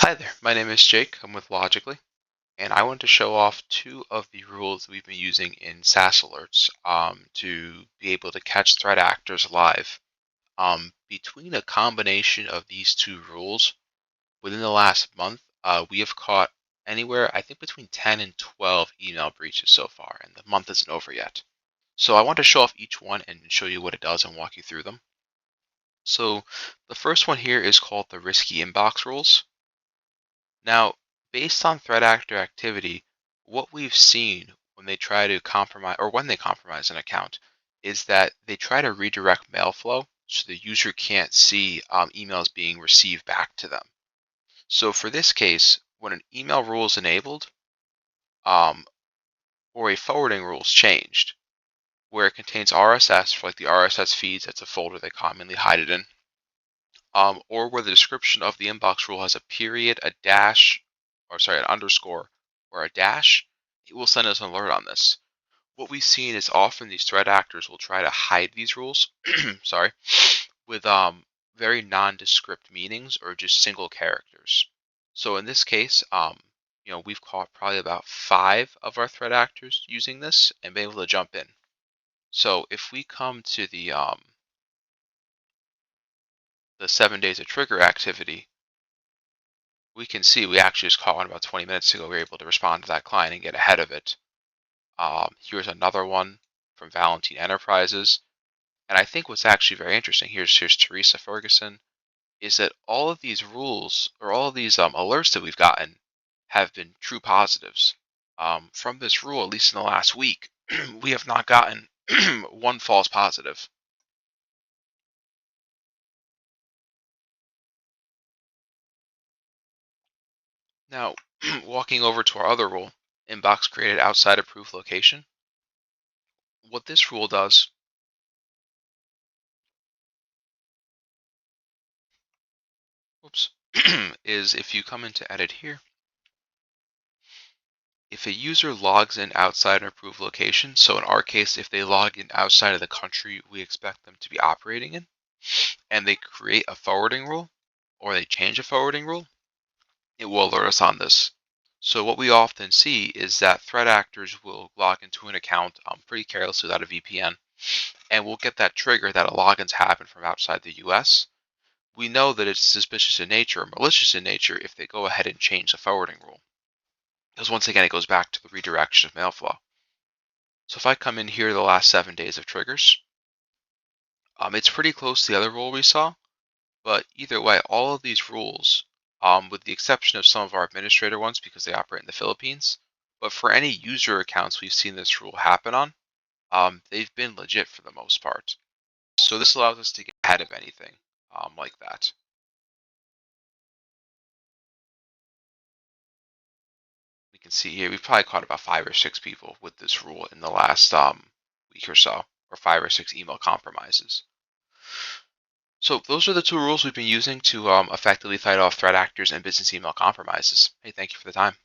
Hi there, my name is Jake. I'm with Logically, and I want to show off two of the rules that we've been using in SaaS alerts to be able to catch threat actors live. Between a combination of these two rules, within the last month, we have caught anywhere, I think, between 10 and 12 email breaches so far, and the month isn't over yet. So I want to show off each one and show you what it does and walk you through them. So the first one here is called the risky inbox rules. Now, based on threat actor activity, what we've seen when they try to compromise or when they compromise an account is that they try to redirect mail flow so the user can't see emails being received back to them. So for this case, when an email rule is enabled um, or a forwarding rule is changed, where it contains RSS for like the RSS feeds, that's a folder they commonly hide it in, or where the description of the inbox rule has a period, a dash, or sorry, an underscore, or a dash, it will send us an alert on this. What we've seen is often these threat actors will try to hide these rules, sorry, with very nondescript meanings or just single characters. So in this case, we've caught probably about 5 of our threat actors using this and been able to jump in. So if we come to the 7 days of trigger activity, we can see we actually just caught one about 20 minutes ago. We were able to respond to that client and get ahead of it. Here's another one from Valentine Enterprises. And I think what's actually very interesting, here's Teresa Ferguson, is that all of these rules or all of these alerts that we've gotten have been true positives. From this rule, at least in the last week, we have not gotten one false positive. Now, walking over to our other rule, inbox created outside approved location. What this rule does whoops, is if you come into edit here, if a user logs in outside an approved location, so in our case, if they log in outside of the country we expect them to be operating in, and they create a forwarding rule, or they change a forwarding rule, it will alert us on this. So what we often see is that threat actors will log into an account pretty carelessly without a VPN, and we'll get that trigger that a login's happened from outside the US. We know that it's suspicious in nature or malicious in nature if they go ahead and change the forwarding rule. Because once again, it goes back to the redirection of mail flow. So if I come in here the last 7 days of triggers, it's pretty close to the other rule we saw, but either way, all of these rules, with the exception of some of our administrator ones because they operate in the Philippines, but for any user accounts we've seen this rule happen on, they've been legit for the most part. So this allows us to get ahead of anything like that. We can see here we've probably caught about 5 or 6 people with this rule in the last week or so, or 5 or 6 email compromises. So those are the two rules we've been using to effectively fight off threat actors and business email compromises. Hey, thank you for the time.